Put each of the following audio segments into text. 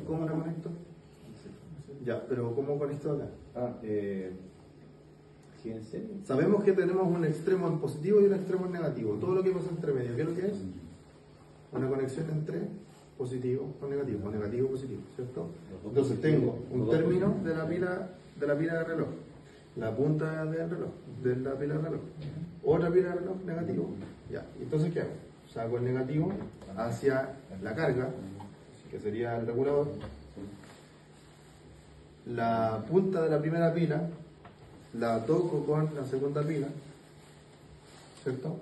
¿Cómo la conecto? Ya, pero ¿cómo conecto acá? ¿Sí, en serio? Sabemos que tenemos un extremo en positivo y un extremo en negativo. Todo lo que pasa entre medio, ¿qué es lo que es? Una conexión entre positivo o negativo positivo, ¿cierto? Entonces tengo un término de la pila de reloj, la punta del reloj, de la pila de reloj, otra pila de reloj negativo. Ya, entonces ¿qué hago? Saco el negativo hacia la carga, que sería el regulador. La punta de la primera pila la toco con la segunda pila, ¿cierto?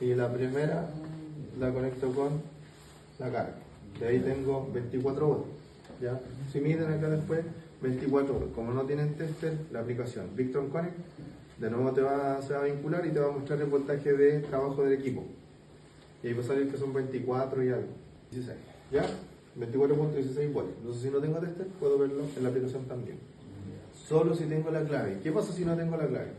Y la primera la conecto con la carga. De ahí tengo 24 volts. ¿Ya? Si miden acá después, 24 volts. Como no tienen tester, la aplicación Victron Connect de nuevo se va a vincular y te va a mostrar el voltaje de trabajo del equipo. Y ahí va a salir que son 24 y algo. 16. ¿Ya? 24.16 volts. Entonces si no tengo tester, puedo verlo en la aplicación también. Solo si tengo la clave. ¿Qué pasa si no tengo la clave?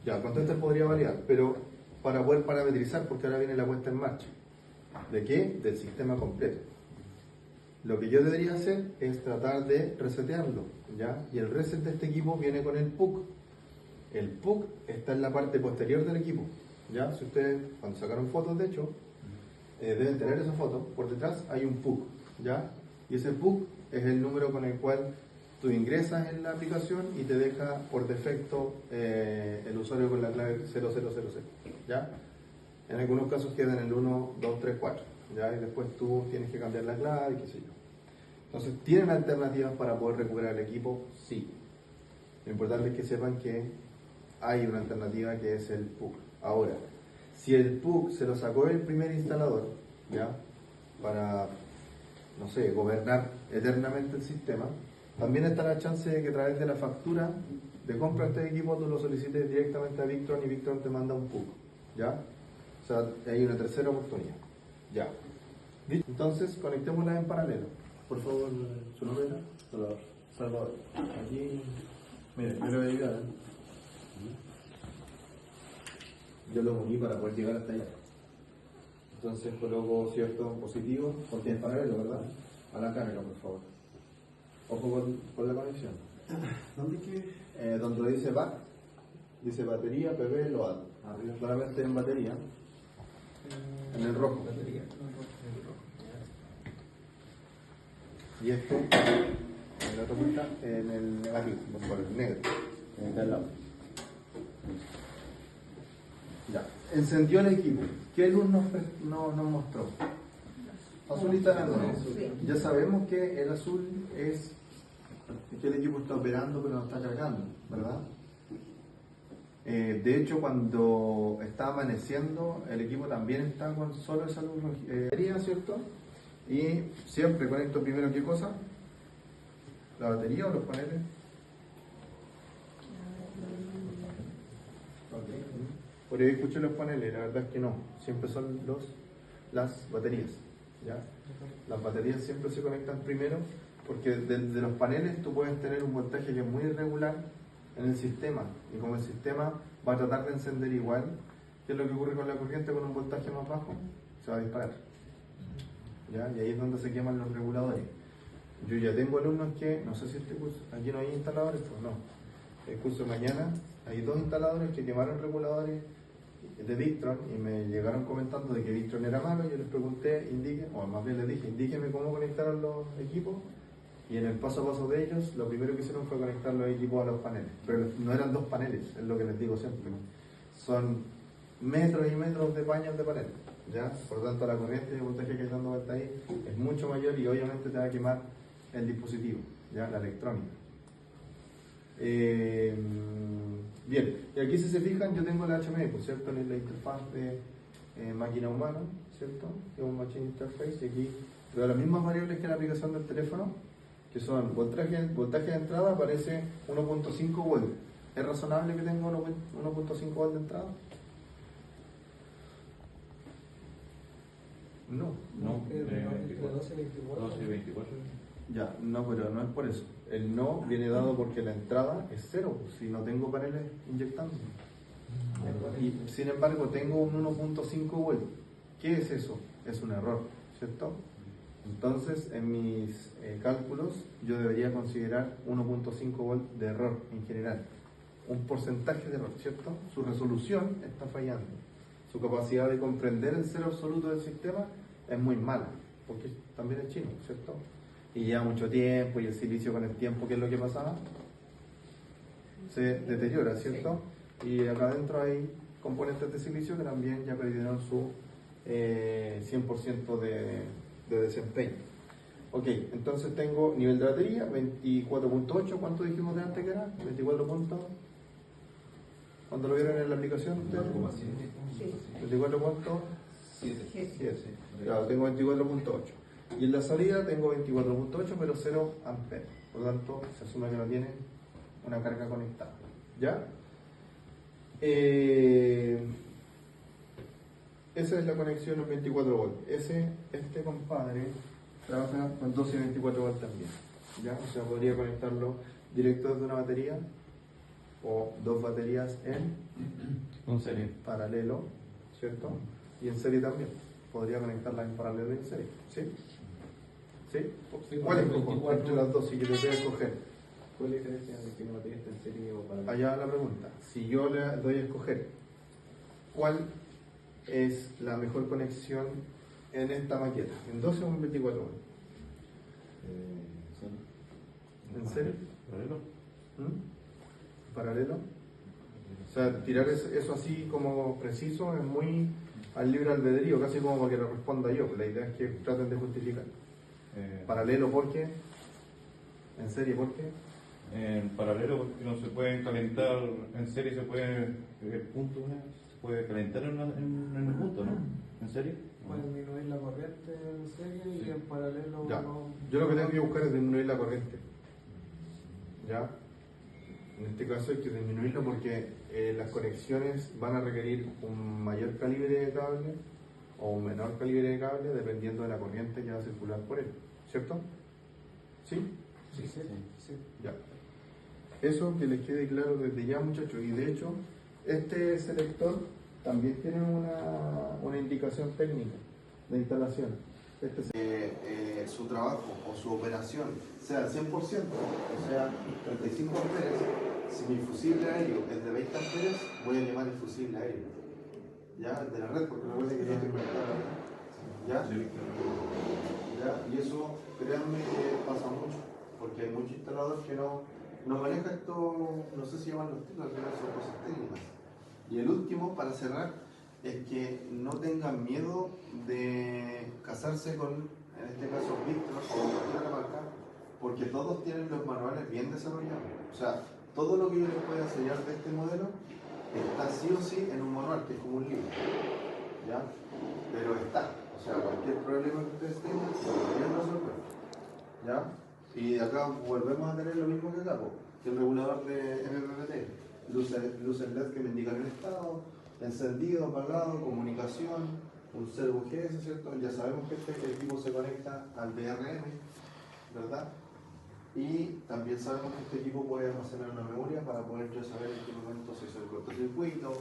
Ya, con tester podría validar, pero para poder parametrizar, porque ahora viene la puesta en marcha. ¿De qué? Del sistema completo. Lo que yo debería hacer es tratar de resetearlo, ¿ya? Y el reset de este equipo viene con el PUC. El PUC está en la parte posterior del equipo, ¿ya? Si ustedes, cuando sacaron fotos, de hecho, deben tener esa foto. Por detrás hay un PUC, ¿ya? Y ese PUC es el número con el cual tú ingresas en la aplicación y te deja por defecto el usuario con la clave 0000, ¿ya? En algunos casos queda en el 1, 2, 3, 4, ¿ya? Y después tú tienes que cambiar la clave, qué sé yo. Entonces, ¿tienen alternativas para poder recuperar el equipo? Sí. Lo importante es que sepan que hay una alternativa que es el PUC. Ahora, si el PUC se lo sacó el primer instalador, ¿ya? Para, no sé, gobernar eternamente el sistema, también está la chance de que a través de la factura de compra de este equipo tú lo solicites directamente a Victron y Victron te manda un PUC, ¿ya? O sea, hay una tercera oportunidad, ¿ya? Entonces, conectémoslas en paralelo. Por favor, ¿su nombre era? Salvador. Aquí, mire, me lo voy a ayudar, ¿eh? Yo lo uní para poder llegar hasta allá. Entonces coloco cierto positivo, porque es paralelo, ¿verdad? A la carga, por favor. Ojo con la conexión. ¿Dónde que? Donde dice back, dice batería, PV, load. Arriba claramente en batería. En el rojo. Batería. Y esto, en la otra punta, en el negativo, por el negro. En el lado. Ya. Encendió el equipo. ¿Qué luz nos mostró? Azul y naranja. Ya sabemos que el azul es que el equipo está operando pero no está cargando, ¿verdad? De hecho, cuando está amaneciendo, el equipo también está con solo esa luz roja, ¿cierto? Y siempre conecto primero, ¿qué cosa? ¿La batería o los paneles? Por ahí escuché los paneles, la verdad es que no, siempre son las baterías, ¿ya? Las baterías siempre se conectan primero porque desde los paneles tú puedes tener un voltaje que es muy irregular en el sistema y como el sistema va a tratar de encender igual, ¿qué es lo que ocurre con la corriente con un voltaje más bajo? Se va a disparar, ¿ya? Y ahí es donde se queman los reguladores. Yo ya tengo alumnos que, no sé si este curso, aquí no hay instaladores, pues no. El curso de mañana hay 2 instaladores que quemaron reguladores de Victron y me llegaron comentando de que Victron era malo. Yo les pregunté, o más bien les dije, indíquenme cómo conectaron los equipos, y en el paso a paso de ellos lo primero que hicieron fue conectar los equipos a los paneles, pero no eran 2 paneles, es lo que les digo siempre, son metros y metros de paños de panel, ¿ya? Por lo tanto la corriente y el voltaje que hay dando vuelta ahí es mucho mayor y obviamente te va a quemar el dispositivo, ¿ya? La electrónica. Bien, y aquí si se fijan yo tengo la HMI, pues, ¿cierto? La interfaz de máquina humana, ¿cierto? Que es un Machine Interface, y aquí veo las mismas variables que en la aplicación del teléfono, que son voltaje de entrada, aparece 1.5 volts. ¿Es razonable que tenga 1.5 volts de entrada? No. 12 y 24. Ya, no, pero no es por eso. El no viene dado porque la entrada es 0, si no tengo paneles inyectando. Y sin embargo tengo un 1.5 volts. ¿Qué es eso? es un error, ¿cierto? Entonces, en mis cálculos, yo debería considerar 1.5 volt de error en general. Un porcentaje de error, ¿cierto? Su resolución está fallando. Su capacidad de comprender el cero absoluto del sistema es muy mala, porque también es chino, ¿cierto? Y lleva mucho tiempo, y el silicio con el tiempo, ¿qué es lo que pasaba? Se deteriora, ¿cierto? Y acá adentro hay componentes de silicio que también ya perdieron su 100% de desempeño. Ok, entonces tengo nivel de batería 24.8, ¿cuánto dijimos de antes que era? 24 puntos. ¿Cuándo lo vieron en la aplicación ustedes? 24.7. Claro, tengo 24.8. Y en la salida tengo 24.8, pero 0 amperes. Por lo tanto, se asume que no tiene una carga conectada. ¿Ya? Esa es la conexión en 24 volts. Este compadre trabaja con 12 y 24 volts también. ¿Ya? O sea, podría conectarlo directo desde una batería o dos baterías en serie paralelo, ¿cierto? Y en serie también. Podría conectarlas en paralelo y en serie. ¿Sí? ¿Sí? ¿Cuál escojo? Entre las dos, si yo les voy a escoger. ¿Cuál es la diferencia entre que una batería está en serie o paralelo? Allá la pregunta. Si yo le doy a escoger, ¿cuál es la mejor conexión en esta maqueta? ¿En 12 o en 24 volts? ¿En serio? ¿Paralelo? ¿Paralelo? O sea, tirar eso así como preciso es muy al libre albedrío, casi como para que lo responda yo. La idea es que traten de justificar. Paralelo, ¿por qué? ¿En serie, por qué? En paralelo, porque no se pueden calentar en serie, se puede calentar en el punto, ¿no? ¿En serie? Pueden disminuir la corriente en serie y en paralelo Ya. no. Yo lo que tengo que buscar es disminuir la corriente. ¿Ya? En este caso hay que disminuirlo porque las conexiones van a requerir un mayor calibre de cable o un menor calibre de cable dependiendo de la corriente que va a circular por él. ¿Cierto? ¿Sí? Sí. Ya. Eso que les quede claro desde ya, muchachos. Y de hecho, este selector también tiene una indicación técnica de instalación. Su trabajo o su operación sea al 100%, o sea, 35 amperes, si mi fusible aéreo es de 20 amperes, voy a llamar el fusible aéreo. ¿Ya? De la red, porque recuerden que yo estoy conectado a la red. ¿Ya? ¿Ya? Y eso, créanme que pasa mucho, porque hay muchos instaladores que no manejan esto, no sé si llaman los títulos, al final son cosas técnicas. Y el último, para cerrar, es que no tengan miedo de casarse con, en este caso, Victron o cualquier otra marca, porque todos tienen los manuales bien desarrollados. O sea, todo lo que yo les pueda enseñar de este modelo está sí o sí en un manual, que es como un libro. ¿Ya? Pero está. O sea, cualquier problema que ustedes tengan, lo podrían resolver. ¿Ya? Y acá volvemos a tener lo mismo que acá, que el regulador de MPPT. Luces LED que me indican el estado, encendido, apagado, comunicación, un servo GS, ¿cierto? Ya sabemos que este equipo se conecta al DRM, ¿verdad? Y también sabemos que este equipo puede almacenar una memoria para poder yo saber en qué momento se hizo el cortocircuito,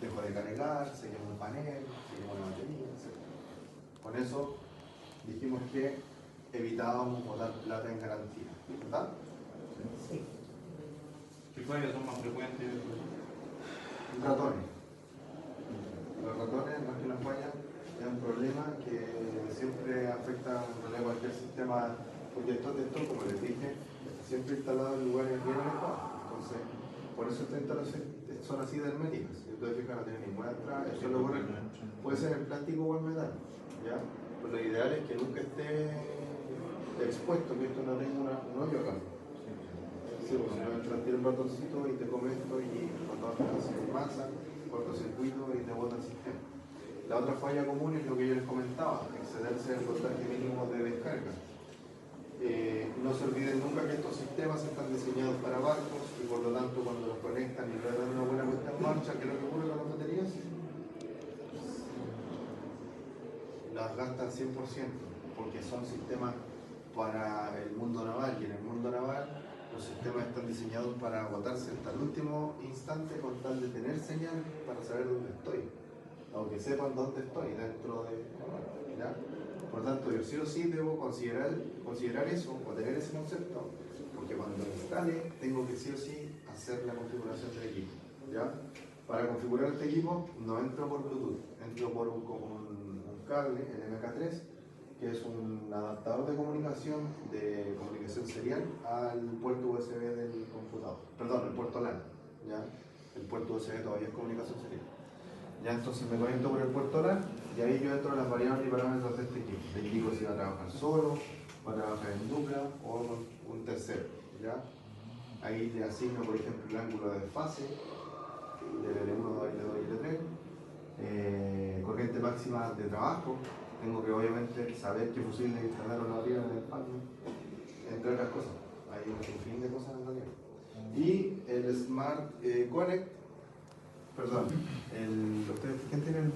dejó de cargar, se quemó un panel, se quemó una batería, etc. Con eso dijimos que evitábamos botar plata en garantía, ¿verdad? Sí. ¿Qué fallas son más frecuentes? Ratones. Los ratones, más que una falla, es un problema que siempre afecta en realidad cualquier sistema, porque esto, como les dije, siempre instalado en lugares bien alejados. Entonces, por eso estas instalaciones son así de herméticas. Si ustedes fijan, no tienen ninguna entrada, eso es lo correcto. Puede ser en plástico o en metal, ¿ya? Pero lo ideal es que nunca esté expuesto, que esto no tenga un hoyo acá. Sí, porque no entras, tiene un ratoncito y te come esto y cuando hace masa, cortocircuito y te bota el sistema. La otra falla común es lo que yo les comentaba, excederse del voltaje mínimo de descarga. No se olviden nunca que estos sistemas están diseñados para barcos y por lo tanto cuando los conectan y le dan una buena puesta en marcha, ¿qué es lo que ocurre con las baterías? Las gastan 100% porque son sistemas para el mundo naval y en el mundo naval los sistemas están diseñados para agotarse hasta el último instante con tal de tener señal para saber dónde estoy, aunque sepan dónde estoy dentro de... ¿ya? tanto, yo sí o sí debo considerar eso o tener ese concepto, porque cuando lo instale, tengo que sí o sí hacer la configuración del equipo. ¿Ya? Para configurar este equipo, no entro por Bluetooth, entro por un cable, el MK3, que es un adaptador de comunicación serial al puerto USB del computador. Perdón, el puerto LAN. ¿Ya? El puerto USB todavía es comunicación serial. Ya, entonces me conecto por el puerto LAN y ahí yo entro en las variables y parámetros de este equipo. El equipo si va a trabajar solo, va a trabajar en dupla o con un tercero. ¿Ya? Ahí le asigno, por ejemplo, el ángulo de desfase del L1, L2 y L3, corriente máxima de trabajo. Tengo que obviamente saber qué fusible instalar o no arriba en el panel, entre otras cosas. Hay un sinfín de cosas en realidad. Y el Smart Connect, perdón, ustedes, ¿quién tiene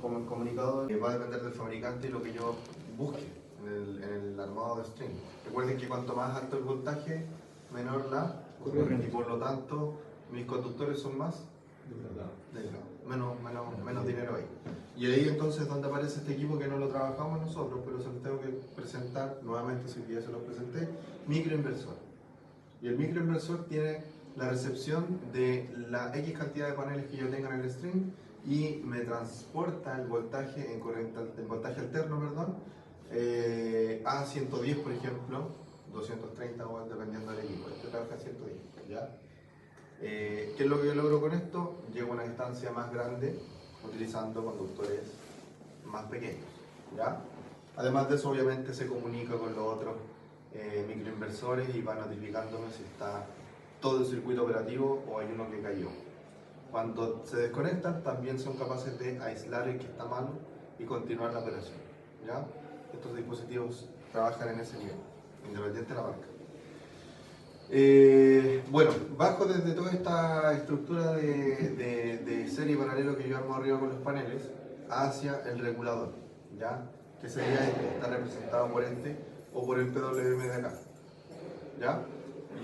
como el comunicador? Va a depender del fabricante y lo que yo busque en el armado de string. Recuerden que cuanto más alto el voltaje, menor la corriente, y por lo tanto mis conductores son más delgados, menos dinero ahí. Y ahí entonces donde aparece este equipo que no lo trabajamos nosotros, pero se los tengo que presentar nuevamente, si ya se los presenté, microinversor. Y el microinversor tiene la recepción de la X cantidad de paneles que yo tenga en el string y me transporta el voltaje en voltaje alterno, perdón, a 110, por ejemplo, 230 o dependiendo del equipo. Este trabaja a 110, ¿ya? ¿Qué es lo que yo logro con esto? Llego a una distancia más grande utilizando conductores más pequeños, ¿ya? Además de eso, obviamente se comunica con los otros microinversores y va notificándome si está todo el circuito operativo o hay uno que cayó. Cuando se desconectan, también son capaces de aislar el que está malo y continuar la operación, ¿ya? Estos dispositivos trabajan en ese nivel, independiente de la marca. Bueno, bajo desde toda esta estructura de serie paralelo que yo armo arriba con los paneles hacia el regulador, ¿ya? Que sería este, está representado por este o por el PWM de acá, ¿ya?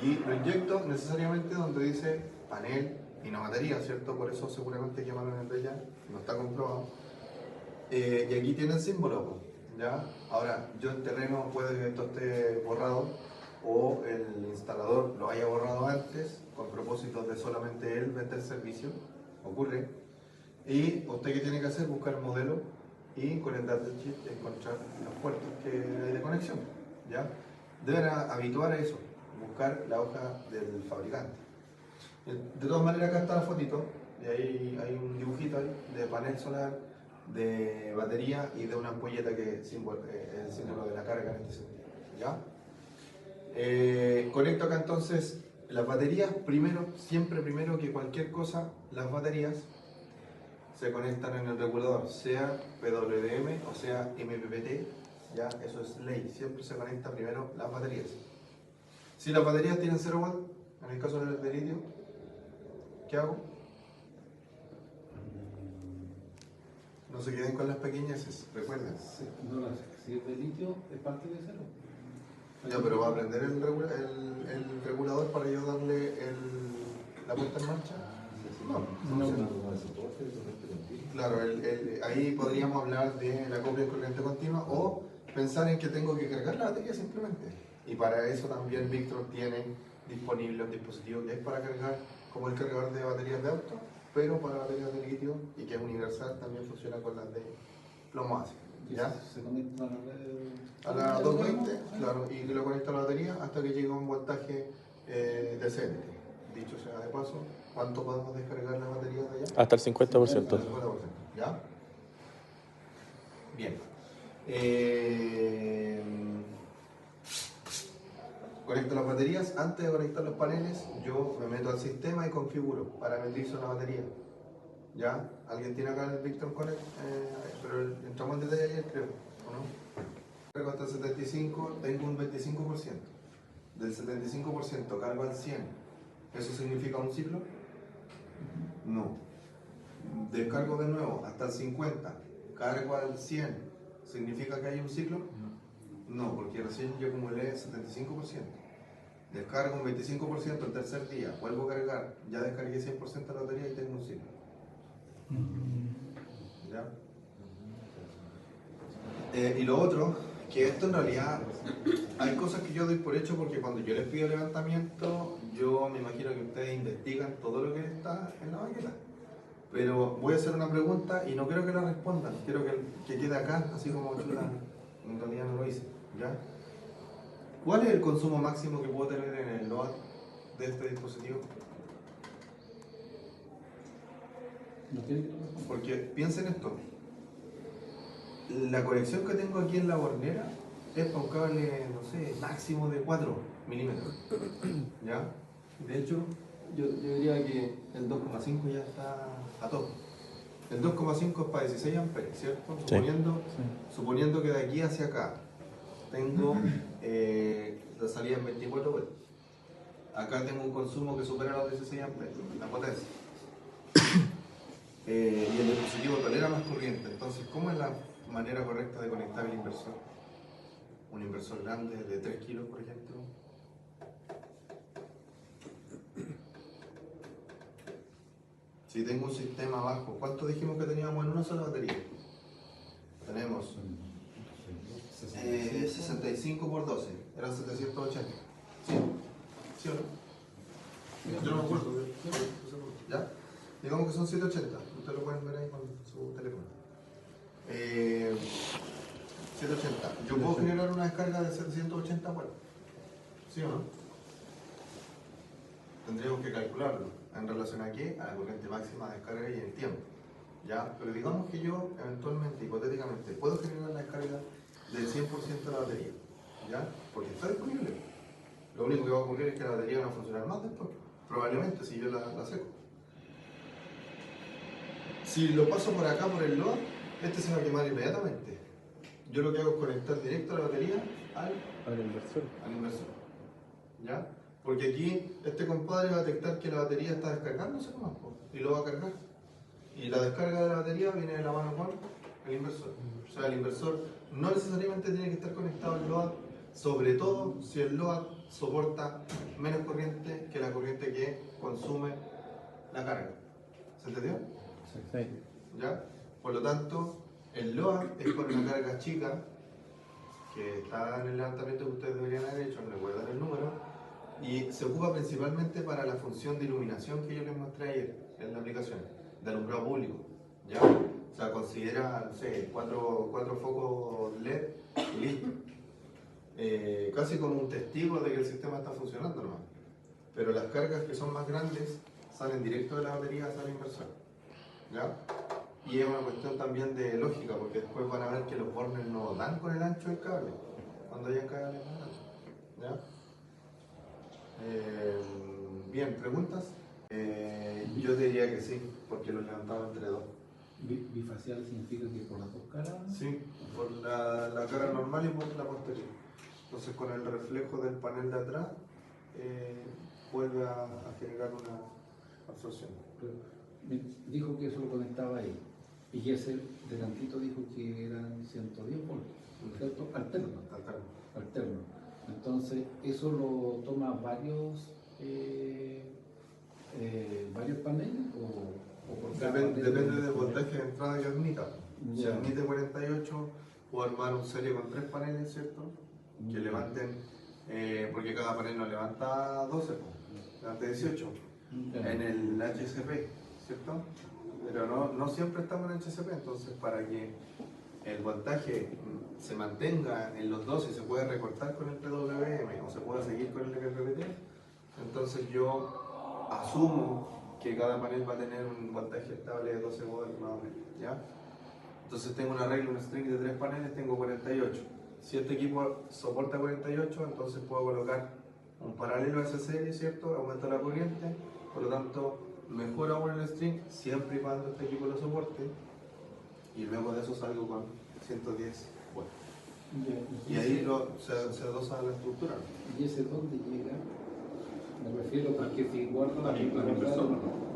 Y lo inyecto necesariamente donde dice panel y no batería, ¿cierto? Por eso seguramente llamaron el de allá, no está comprobado. Y aquí tiene el símbolo, ¿ya? Ahora, yo en terreno puede que esto esté borrado o el instalador lo haya borrado antes con propósitos de solamente él vender servicio, ocurre. Y usted, ¿qué tiene que hacer? Buscar el modelo y con el datasheet encontrar los puertos que hay de conexión, ¿ya? Deben habituar a eso, buscar la hoja del fabricante. De todas maneras, acá está la fotito, y ahí hay un dibujito ahí de panel solar, de batería y de una ampolleta que es el símbolo de la carga en este sentido, ¿ya? Conecto acá entonces las baterías, siempre primero que cualquier cosa, las baterías se conectan en el regulador, sea PWM o sea MPPT, ya eso es ley, siempre se conecta primero las baterías. Si las baterías tienen 0 watts, en el caso del litio, ¿qué hago? No se queden con las pequeñeces, recuerden. No, si es de litio, es parte de cero. Ya, pero va a prender el regulador para yo darle la puesta en marcha. Claro, ahí podríamos hablar de la copia en corriente continua o pensar en que tengo que cargar la batería simplemente. Y para eso también Victron tiene disponible un dispositivo que es para cargar como el cargador de baterías de auto, pero para baterías de litio y que es universal, también funciona con las de plomo ácido. ¿Ya? Se conecta a la red. A las 220, claro, y que lo conecta a la batería hasta que llegue a un voltaje decente. Dicho sea de paso, ¿cuánto podemos descargar las baterías de allá? Hasta el 50%. Hasta el 50%, ¿ya? Bien. Conecto las baterías. Antes de conectar los paneles, yo me meto al sistema y configuro, parametrizo la batería. ¿Ya? ¿Alguien tiene acá el Victron Connect? Pero entramos en detalle ayer, creo, ¿o no? Cargo hasta el 75, tengo un 25%. Del 75% cargo al 100. ¿Eso significa un ciclo? No. Descargo de nuevo hasta el 50, cargo al 100. ¿Significa que hay un ciclo? No, porque recién yo acumulé el 75%. Descargo un 25% el tercer día, vuelvo a cargar, ya descargué 100% de la batería y tengo un ciclo. ¿Ya? Y lo otro, que esto en realidad, hay cosas que yo doy por hecho porque cuando yo les pido levantamiento, yo me imagino que ustedes investigan todo lo que está en la maqueta. Pero voy a hacer una pregunta y no quiero que la respondan, quiero que quede acá, así como chuta, en realidad no lo hice, ¿ya? ¿Cuál es el consumo máximo que puedo tener en el load de este dispositivo? ¿No quiere que lo responda? Porque piensen esto, la conexión que tengo aquí en la bornera es para un cable, no sé, máximo de 4 milímetros, ¿ya? De hecho, yo diría que el 2,5 ya está a tope. El 2,5 es para 16 amperes, ¿cierto? Sí. Suponiendo que de aquí hacia acá tengo la salida en 24 volts. Acá tengo un consumo que supera los 16 amperes, la potencia. Y el dispositivo tolera más corriente. Entonces, ¿cómo es la manera correcta de conectar el inversor? Un inversor grande de 3 kilos, por ejemplo. Si tengo un sistema bajo, ¿cuánto dijimos que teníamos en una sola batería? Tenemos 65 por 12, eran 780. ¿Sí? ¿Sí o no? Yo no me acuerdo. ¿Ya? Digamos que son 780. Ustedes lo pueden ver ahí con su teléfono. 780. Yo puedo generar una descarga de 780 watts. ¿Sí o no? Tendríamos que calcularlo. ¿En relación a qué? A la corriente máxima de descarga y el tiempo. ¿Ya? Pero digamos que yo, eventualmente, hipotéticamente, puedo generar la descarga del 100% de la batería. ¿Ya? Porque está disponible. Lo único que va a ocurrir es que la batería no va a funcionar más después. Probablemente, si yo la seco. Si lo paso por acá, por el load, este se va a quemar inmediatamente. Yo lo que hago es conectar directo a la batería al inversor. ¿Ya? Porque aquí este compadre va a detectar que la batería está descargándose nomás, y lo va a cargar. Y la descarga de la batería viene de la mano con el inversor. O sea, el inversor no necesariamente tiene que estar conectado al load, sobre todo si el load soporta menos corriente que la corriente que consume la carga. ¿Se entendió? Sí. ¿Ya? Por lo tanto, el load es con una carga chica que está en el levantamiento que ustedes deberían haber hecho, no les voy a dar el número, y se ocupa principalmente para la función de iluminación que yo les mostré ayer en la aplicación, de alumbrado público, ¿ya? O sea, considera, no sé, cuatro focos LED y listo. Casi como un testigo de que el sistema está funcionando nomás. Pero las cargas que son más grandes salen directo de la batería hacia el inversor, ¿ya? Y es una cuestión también de lógica, porque después van a ver que los bornes no dan con el ancho del cable, cuando hayan cables más anchos, ¿ya? Bien, ¿preguntas? Yo diría que sí, porque los levantaba entre dos. Bifacial significa que por las dos caras. Sí, por la cara normal y por la posterior. Entonces con el reflejo del panel de atrás vuelve a generar una absorción. Pero dijo que eso lo conectaba ahí. Y ese delantito dijo que eran 110 voltios, ¿cierto? Alterno. Entonces, eso lo toma varios paneles o por cada panel. Depende del voltaje de entrada que admita. Si Ya. admite 48, puedo armar un serie con 3 paneles, ¿cierto? Que levanten, porque cada panel no levanta 12, levanta 18 Ya. en el HCP, ¿cierto? Pero no siempre estamos en HCP, entonces para que el voltaje se mantenga en los 12 y se puede recortar con el PWM o se pueda seguir con el RPT, entonces yo asumo que cada panel va a tener un voltaje estable de 12 volts más o menos, ¿ya? Entonces tengo una regla, un string de 3 paneles, tengo 48. Si este equipo soporta 48, entonces puedo colocar un paralelo a esa serie, ¿cierto? Aumento la corriente, por lo tanto mejor aún el string siempre y cuando este equipo lo soporte, y luego de eso salgo con 110 volts. Y ahí se adosa la estructura. ¿Y ese dónde llega? Me refiero porque si guardo la inversor,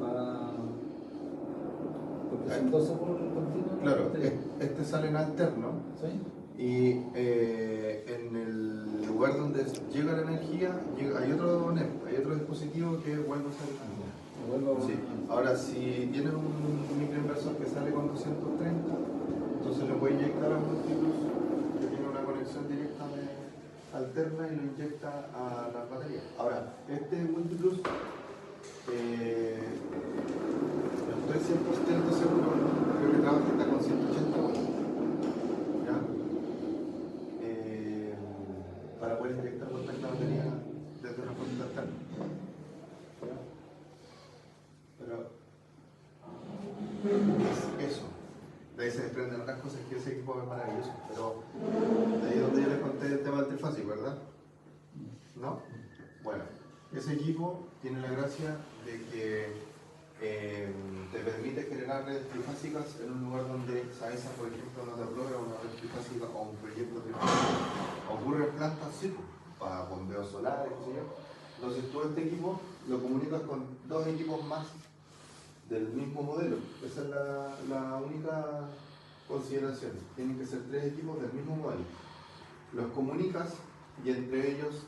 va. Porque son 12 por continuo. Claro, este sale en alterno. ¿Sí? Y en el lugar donde llega la energía, hay otro NEP, hay otro dispositivo que vuelve a salir. Sí. Ahora, si tienen un microinversor que sale con 230, entonces le puede inyectar a múltiplos alterna y lo inyecta a la batería. Ahora, este Multiplus, no estoy 100% seguro, creo que trabaja hasta con 180 voltios. ¿Ya? Para poder inyectar voltaje a la batería desde una fuente alterna. ¿Ya? Pero es eso. De ahí se desprenden otras cosas que ese equipo es maravilloso. Pero de ahí es donde yo les conté el tema del trifásico, ¿verdad? ¿No? Bueno, ese equipo tiene la gracia de que te permite generar redes trifásicas en un lugar donde SAESA, por ejemplo, no te aprueba una red trifásica o un proyecto trifásico. Ocurre en plantas, sí, para bombeos solares, qué sé yo. Entonces tú este equipo lo comunicas con dos equipos más del mismo modelo. Esa es la única consideración. Tienen que ser tres equipos del mismo modelo. Los comunicas y entre ellos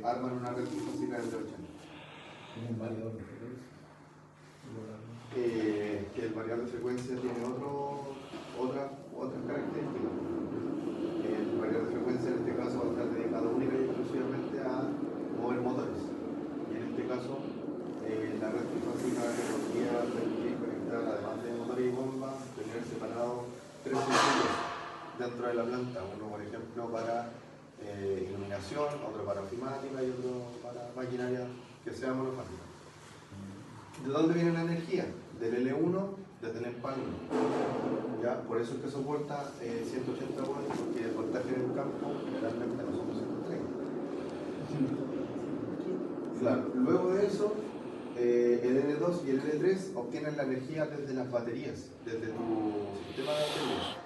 arman una red trifásica de 80. Como un variador de frecuencia. Que el variador de frecuencia tiene otras características. El variador de frecuencia en este caso va a estar dedicado única y exclusivamente a mover motores. Y en este caso, la red trifásica que podría permitir conectar, además de motores y bombas, tener separados tres circuitos dentro de la planta. Uno, por ejemplo, para iluminación, otro para ofimática y otro para maquinaria que sea monofásica. ¿De dónde viene la energía? Del L1, desde el EMPA 1. ¿Ya? Por eso es que soporta 180 voltios, porque el voltaje en el campo generalmente no somos 130. Claro. Luego de eso, el L2 y el L3 obtienen la energía desde las baterías, desde tu sistema de baterías.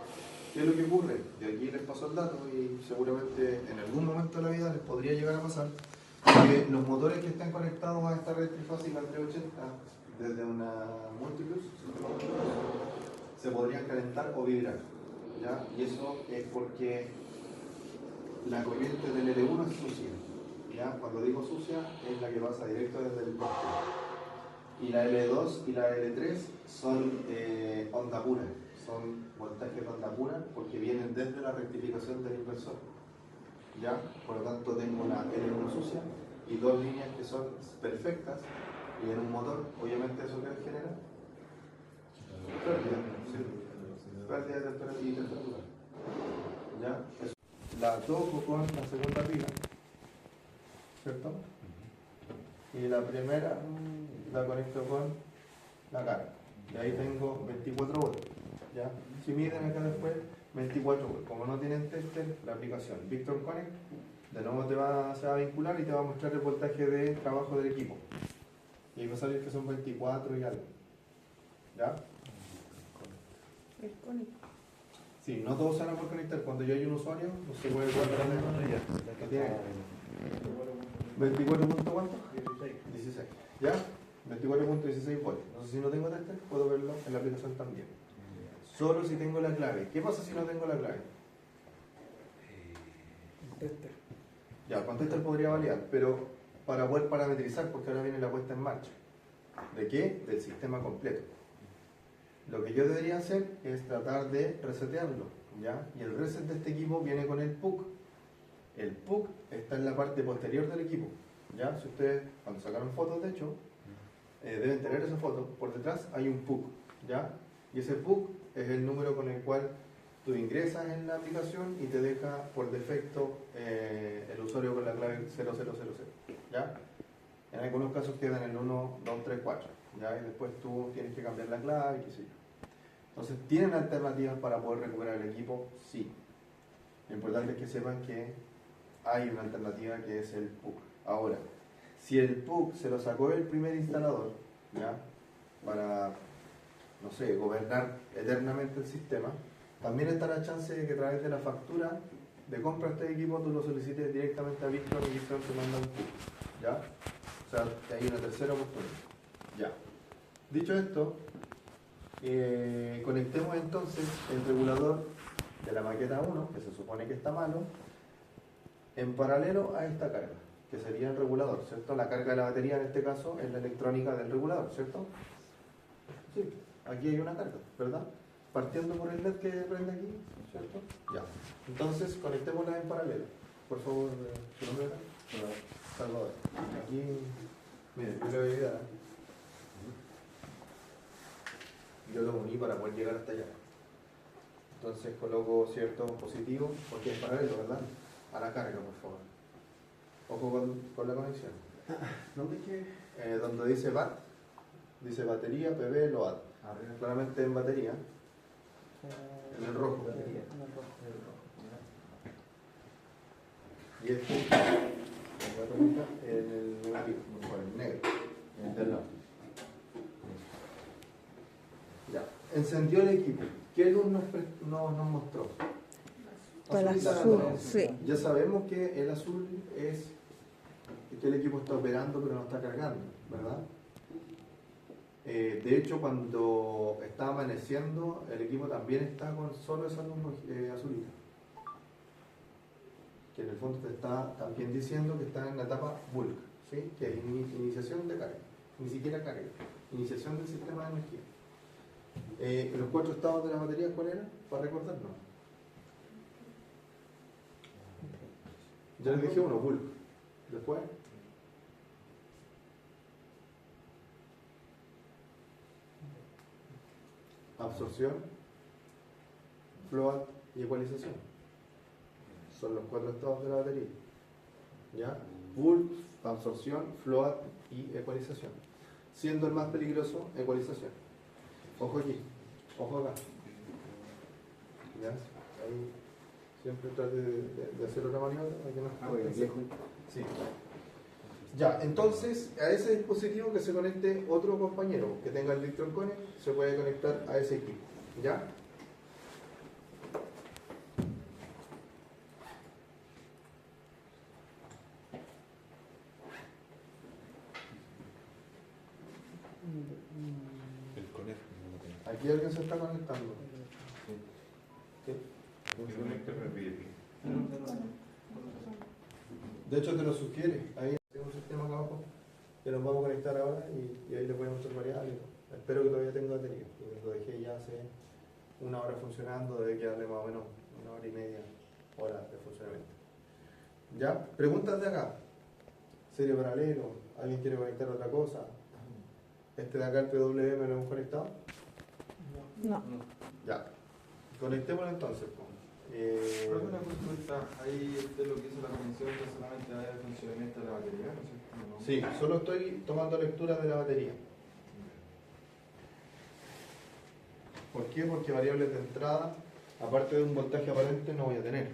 ¿Qué es lo que ocurre? Y aquí les paso el dato y seguramente en algún momento de la vida les podría llegar a pasar que los motores que están conectados a esta red trifásica 380 desde una Multiplus se podrían calentar o vibrar, ¿ya? Y eso es porque la corriente del L1 es sucia, ¿ya? Cuando digo sucia es la que pasa directo desde el poste. Y la L2 y la L3 son onda pura, son voltajes de onda pura porque vienen desde la rectificación del inversor, ¿ya? Por lo tanto tengo una L1 sucia y dos líneas que son perfectas, y en un motor, obviamente eso que genera pérdida de temperatura y temperatura, ¿ya? Eso. La toco con la segunda pila, ¿cierto? Y la primera la conecto con la carga, y ahí tengo 24 voltios, ¿ya? Si miden acá después 24 voltios, como no tienen tester, la aplicación Victron Connect de nuevo se va a vincular y te va a mostrar el voltaje de trabajo del equipo. Y ahí va a salir que son 24 y algo. ¿Ya? Sí, no todos se van a poder conectar. Cuando yo hay un usuario, no se puede conectar ya. Tiene 24 punto ¿cuánto? 16. ¿Ya? 24.16 voltios. No sé si no tengo tester, puedo verlo en la aplicación también. Solo si tengo la clave. ¿Qué pasa si no tengo la clave? Ya, con tester podría validar, pero para poder parametrizar, porque ahora viene la puesta en marcha. ¿De qué? Del sistema completo. Lo que yo debería hacer es tratar de resetearlo, ¿ya? Y el reset de este equipo viene con el PUC. El PUC está en la parte posterior del equipo, ¿ya? Si ustedes, cuando sacaron fotos, de hecho, deben tener esa foto. Por detrás hay un PUC, ¿ya? Y ese PUC es el número con el cual tú ingresas en la aplicación y te deja por defecto el usuario con la clave 0000, ¿ya? En algunos casos quedan en el 1, 2, 3, 4, ¿ya? Y después tú tienes que cambiar la clave, qué sé yo. Entonces, ¿tienen alternativas para poder recuperar el equipo? Sí. Lo importante es que sepan que hay una alternativa que es el PUC. Ahora, si el PUC se lo sacó el primer instalador, ¿ya? Para, no sé, gobernar eternamente el sistema, también está la chance de que a través de la factura de compra de este equipo tú lo solicites directamente a Victron y Victron te manda un PUC, ¿ya? O sea, que hay una tercera oportunidad. Ya. Dicho esto, conectemos entonces el regulador de la maqueta 1, que se supone que está malo, en paralelo a esta carga, que sería el regulador, ¿cierto? La carga de la batería en este caso es la electrónica del regulador, ¿cierto? Sí, aquí hay una carga, ¿verdad? Partiendo por el LED que prende aquí, ¿cierto? Ya. Entonces, conectémosla en paralelo. por favor, su nombre acá. Salvador. Aquí, miren, yo le voy a ayudar. Yo lo uní para poder llegar hasta allá. Entonces coloco cierto positivo, porque es paralelo, ¿verdad? A la carga, por favor. Ojo con la conexión. ¿Dónde que? Donde dice BAT, dice batería, PB, LOAD. Claramente en batería, en el rojo. Y este, en el negativo, por el negro, en el del lado. Ya, encendió el equipo. ¿Qué luz nos mostró? Para el Azulita, azul, ¿no? sí. Ya sabemos que el azul es que el equipo está operando pero no está cargando, ¿verdad? De hecho, cuando está amaneciendo, el equipo también está con solo esa luz azulita. Que en el fondo te está también diciendo que está en la etapa bulk, ¿sí? Que es iniciación de carga, ni siquiera carga, iniciación del sistema de energía. Los 4 estados de la batería, ¿cuál eran? Para recordarnos. Ya les dije uno, bulk. Después, absorción, float y ecualización. Son los 4 estados de la batería. ¿Ya? Bulk, absorción, float y ecualización. Siendo el más peligroso, ecualización. Ojo aquí, ojo acá. ¿Ya? Ahí siempre trate de hacer otra maniobra para que no sí. Ya, entonces a ese dispositivo que se conecte otro compañero que tenga el Victron Connect, se puede conectar a ese equipo. ¿Ya? El conector no lo tengo. Aquí alguien se está conectando. ¿Qué? El conector me pide que. De hecho te lo sugiere. Ahí tengo un sistema acá abajo que nos vamos a conectar ahora y ahí le voy a mostrar variables. Espero que todavía tenga batería, porque lo dejé ya hace 1 hora funcionando, debe quedarle más o menos 1 hora y media hora de funcionamiento. ¿Ya? Preguntas de acá. Serie paralelo, ¿alguien quiere conectar otra cosa? Este de acá, el PWM, ¿lo hemos conectado? No. Ya. Conectémoslo entonces. Una consulta, ahí usted lo que hizo la conexión que solamente va a haber funcionamiento de la batería, ¿no es cierto? ¿No? Sí, solo estoy tomando lectura de la batería. ¿Por qué? Porque variables de entrada, aparte de un voltaje aparente, no voy a tener.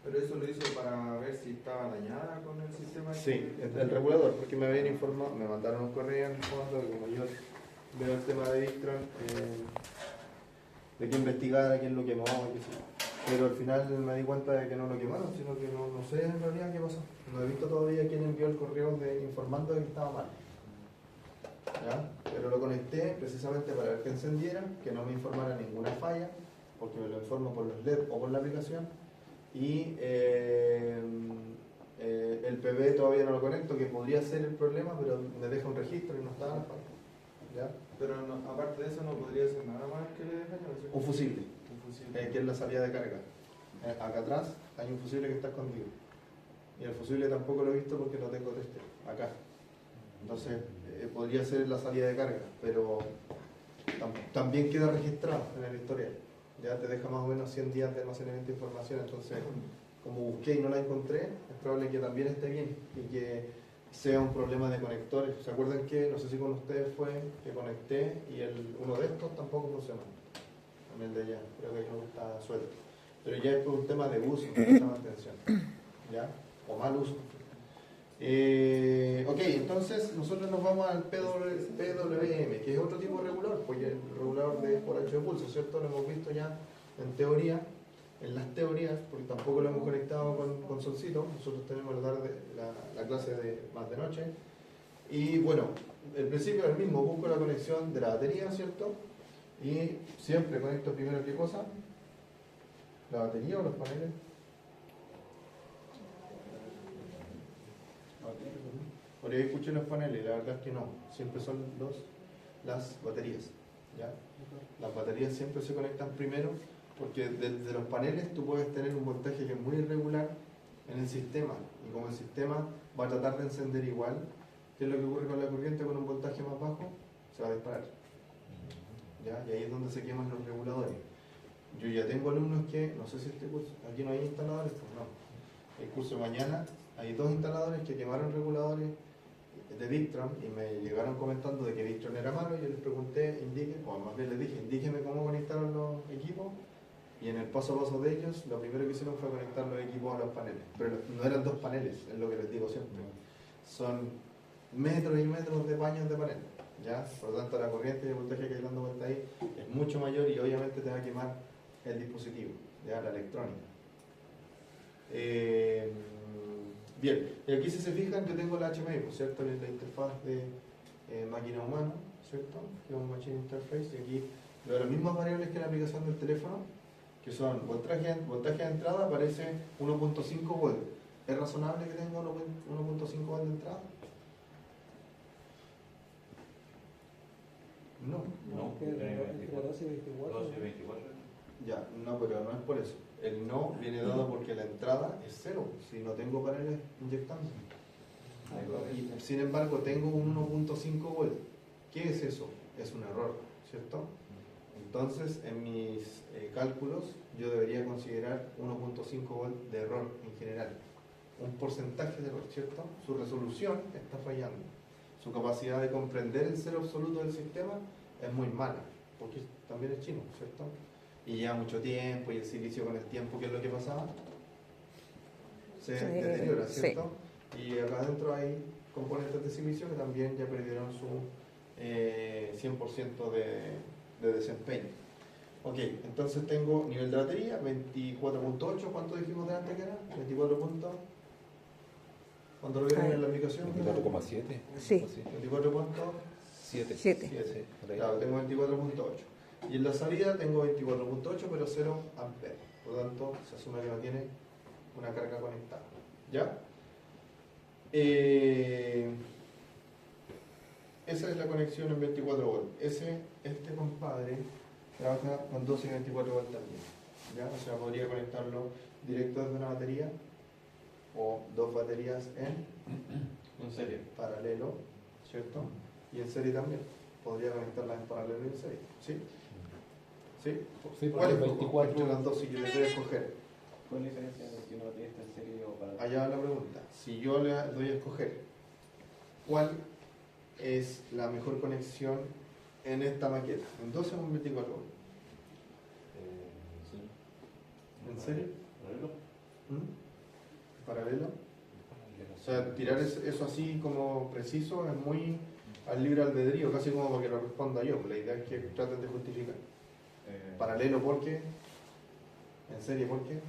Pero eso lo hizo para ver si estaba dañada con el sistema. Sí, el regulador, porque me habían informado, me mandaron un correo en el fondo, que como yo veo el tema de Victron, de que investigara quién lo quemó y qué sé yo. Pero al final me di cuenta de que no lo quemaron, sino que no sé en realidad qué pasó. No he visto todavía quién envió el correo informando de que estaba mal. ¿Ya? Pero lo conecté precisamente para ver que encendiera, que no me informara ninguna falla, porque me lo informo por los LED o por la aplicación. Y el PB todavía no lo conecto, que podría ser el problema, pero me deja un registro y no está la falla. ¿Ya? Pero no, aparte de eso no podría ser nada más que le daño, ¿no es cierto? Un fusible. Un fusible. Que es la salida de carga. Acá atrás hay un fusible que está escondido. Y el fusible tampoco lo he visto porque no tengo tester. Acá. Entonces, podría ser la salida de carga, pero también queda registrado en el historial. Ya te deja más o menos 100 días de almacenamiento de información. Entonces, como busqué y no la encontré, es probable que también esté bien y que sea un problema de conectores. ¿Se acuerdan que, no sé si con ustedes fue, que conecté y uno de estos tampoco funcionó? En el de allá, creo que no está suelto. Pero ya es por un tema de uso, no de mantención. ¿Ya? O mal uso. Ok, entonces nosotros nos vamos al PWM, que es otro tipo de regulador, pues el regulador de por ancho de pulso, ¿cierto? Lo hemos visto ya en teoría, en las teorías, porque tampoco lo hemos conectado con Solcito. Nosotros tenemos la tarde la clase de más de noche. Y bueno, el principio es el mismo, busco la conexión de la batería, ¿cierto? Y siempre conecto primero, ¿qué cosa? ¿La batería o los paneles? Por ahí escuché los paneles, la verdad es que no, siempre son las baterías. ¿Ya? Las baterías siempre se conectan primero, porque desde los paneles tú puedes tener un voltaje que es muy irregular en el sistema. Y como el sistema va a tratar de encender igual, ¿qué es lo que ocurre con la corriente con un voltaje más bajo? Se va a disparar. ¿Ya? Y ahí es donde se queman los reguladores. Yo ya tengo alumnos que, no sé si este curso, aquí no hay instaladores, pues no. El curso de mañana hay 2 instaladores que quemaron reguladores de Victron y me llegaron comentando de que Victron era malo. Y yo les pregunté, o más bien les dije, indíquenme cómo conectaron los equipos. Y en el paso a paso de ellos, lo primero que hicieron fue conectar los equipos a los paneles. Pero no eran 2 paneles, es lo que les digo siempre. Son metros y metros de paños de panel. ¿Ya? Por lo tanto, la corriente y el voltaje que hay dando vuelta ahí es mucho mayor y obviamente te va a quemar el dispositivo, ¿ya? La electrónica. Bien, y aquí si se fijan, yo tengo la HMI, pues, ¿cierto? La interfaz de máquina-humano, ¿cierto? Que es un Machine Interface, y aquí veo las mismas variables que en la aplicación del teléfono, que son voltaje de entrada, aparece 1.5 volts. ¿Es razonable que tenga 1.5 volts de entrada? No. No, Entre 12 y 24. 12 y 24. Ya, no, pero no es por eso. El no viene dado porque la entrada es 0, si no tengo paneles inyectando. Y, sin embargo, tengo un 1.5 volts. ¿Qué es eso? Es un error, ¿cierto? Entonces, en mis cálculos, yo debería considerar 1.5 volts de error en general. Un porcentaje de error, ¿cierto? Su resolución está fallando. Su capacidad de comprender el cero absoluto del sistema es muy mala, porque también es chino, ¿cierto? Y lleva mucho tiempo, y el silicio con el tiempo, ¿qué es lo que pasaba? Se deteriora, ¿cierto? Sí. Y acá adentro hay componentes de silicio que también ya perdieron su 100% de desempeño. Ok, entonces tengo nivel de batería, 24.8, ¿cuánto dijimos de antes que era? 24 puntos. ¿Cuánto lo vieron en la aplicación? 24,7. Sí. 24.7. 7. Claro, tengo 24.8. Y en la salida tengo 24.8, pero 0 amperes. Por lo tanto, se asume que no tiene una carga conectada. ¿Ya? Esa es la conexión en 24 volts. Este compadre trabaja con 12 y 24 volts también. ¿Ya? O sea, podría conectarlo directo desde una batería o 2 baterías en serie, paralelo, ¿cierto? Y en serie también. Podría conectarlas en paralelo y en serie. ¿Sí? ¿Sí? Sí, ¿Cuál es 24. entre las dos si yo le doy a escoger? ¿Cuál es la diferencia de si una batería está en serie o para? Allá va la pregunta. Si yo le doy a escoger, ¿cuál es la mejor conexión en esta maqueta? ¿En 12 o en 24 volts? Sí. ¿En serio? ¿Paralelo? ¿Paralelo? O sea, tirar eso así como preciso es muy al libre albedrío, casi como para que lo responda yo. La idea es que traten de justificar. Paralelo, ¿por qué? ¿En serie, por qué?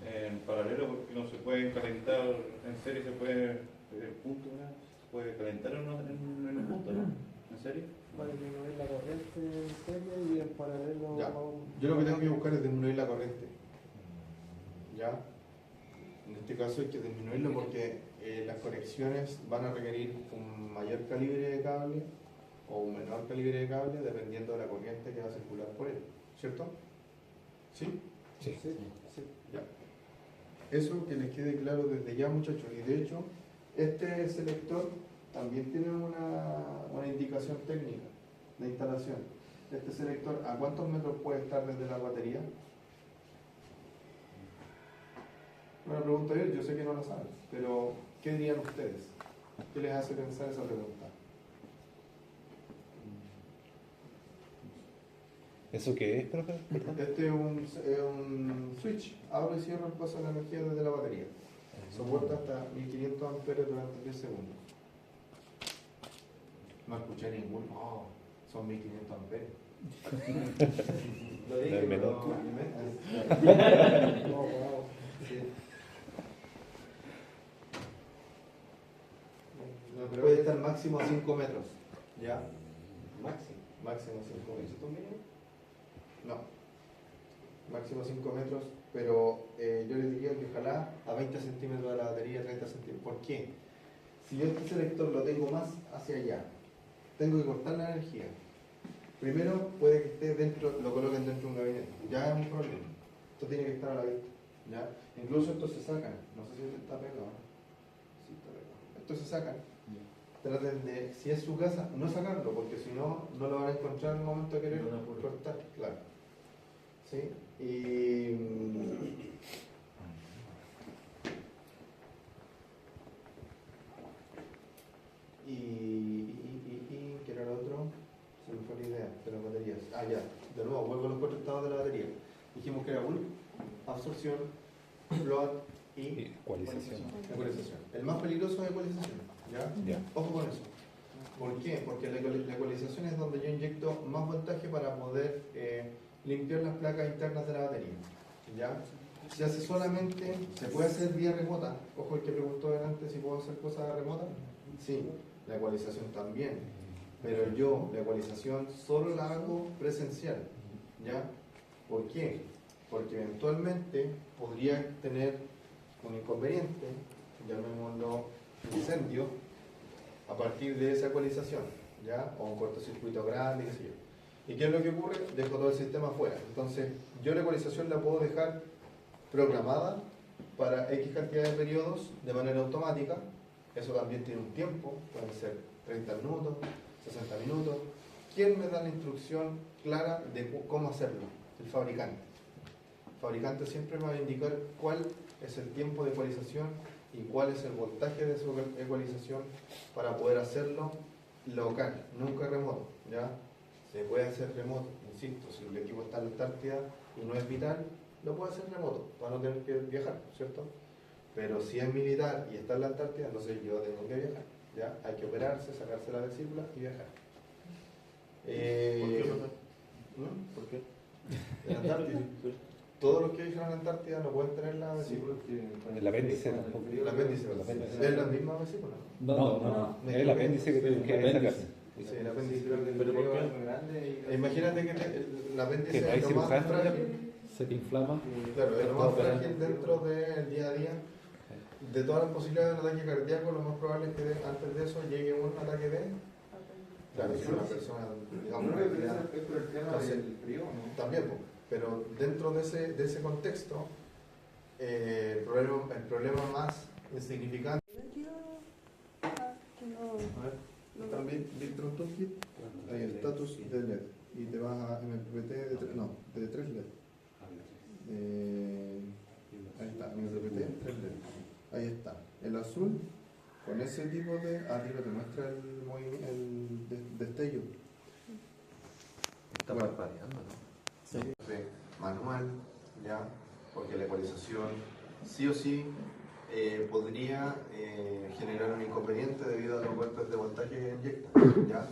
En paralelo porque no se puede calentar, en serie se puede, el punto, ¿verdad? Se puede calentar en un punto, ¿no? ¿En serie? Va a disminuir la corriente en serie y en paralelo Ya. va un... Yo lo que tengo que buscar es disminuir la corriente. ¿Ya? En este caso hay que disminuirlo porque las conexiones van a requerir un mayor calibre de cable o un menor calibre de cable dependiendo de la corriente que va a circular por él. ¿Cierto? ¿Sí? Sí. Sí, sí. Ya. Eso que les quede claro desde ya, muchachos. Y de hecho, este selector también tiene una indicación técnica de instalación. Este selector, ¿a cuántos metros puede estar desde la batería? Una pregunta yo sé que no la saben, pero ¿qué dirían ustedes? ¿Qué les hace pensar esa pregunta? ¿Eso qué es, profe? Este es un switch, abre y cierra el paso de la energía desde la batería. Soporta hasta 1500 amperes durante 10 segundos. No escuché ninguno, no, son 1500 amperes. Lo dije, menor. pero no, wow. Sí. No, puede estar máximo a 5 metros. ¿Ya? Máximo 5 metros. No. Máximo 5 metros, pero yo les diría que ojalá a 20 centímetros de la batería, 30 centímetros. ¿Por qué? Si yo este selector lo tengo más hacia allá, tengo que cortar la energía. Primero puede que esté dentro, lo coloquen dentro de un gabinete. Ya es un problema. Esto tiene que estar a la vista. ¿ya? Incluso estos se sacan, no sé si este está pegado. Sí, está pegado. Estos se sacan. Traten de, si es su casa, no sacarlo, porque si no, no lo van a encontrar en el momento de querer cortar. Claro. ¿Sí? ¿Qué era lo otro? Se me fue la idea de las baterías. Ah, ya. De nuevo, vuelvo a los 4 estados de la batería. Dijimos que era bulk, absorción, float y Ecualización. ecualización. El más peligroso es ecualización. ¿Ya? Ya. Ojo con eso. ¿Por qué? Porque la ecualización es donde yo inyecto más voltaje para poder limpiar las placas internas de la batería. ¿Ya? Se hace solamente, se puede hacer vía remota. Ojo, el que preguntó delante si puedo hacer cosas remotas. Sí, la ecualización también. Pero yo la ecualización solo la hago presencial. ¿Ya? ¿Por qué? Porque eventualmente podría tener un inconveniente, llamémoslo incendio, a partir de esa ecualización, ¿ya? O un cortocircuito grande, qué sé yo. ¿Y qué es lo que ocurre? Dejo todo el sistema afuera. Entonces, yo la ecualización la puedo dejar programada para X cantidad de periodos de manera automática. Eso también tiene un tiempo, pueden ser 30 minutos, 60 minutos. ¿Quién me da la instrucción clara de cómo hacerlo? El fabricante. El fabricante siempre me va a indicar cuál es el tiempo de ecualización y cuál es el voltaje de su ecualización para poder hacerlo local, nunca remoto. ¿Ya? Se puede hacer remoto, insisto, si el equipo está en la Antártida y no es vital, lo puede hacer remoto para no tener que viajar, ¿cierto? Pero si es militar y está en la Antártida, entonces yo tengo que viajar. ¿Ya? Hay que operarse, sacarse la vesícula y viajar. ¿Por qué? En la Antártida. Todos los que viajan a la Antártida no pueden tener la vesícula. El apéndice tampoco. El apéndice. ¿Es la misma vesícula? No. Es el apéndice que tienen que sacarse. Sí, el apéndice. Pero ¿por qué es muy grande? Imagínate que el apéndice Que no hay es lo más cirujano. frágil. Se te inflama. Claro, es lo más frágil dentro del día a día. De todas las posibilidades de un ataque cardíaco, lo más probable es que antes de eso llegue un ataque de... Claro, si una persona, digamos, No, pero es por el tema entonces, del frío, ¿no? también, pero dentro de ese contexto, el problema más insignificante... También Victron Toolkit, hay el status de LED y te vas a MPPT de 3 LED. Ahí está, MPPT 3 LED. Ahí está. El azul, con ese tipo de... Arriba te muestra el destello. Está parpadeando, ¿no? Sí. Manual, ya, porque la ecualización sí o sí podría generar un inconveniente debido a los golpes de voltaje que inyecta, ya.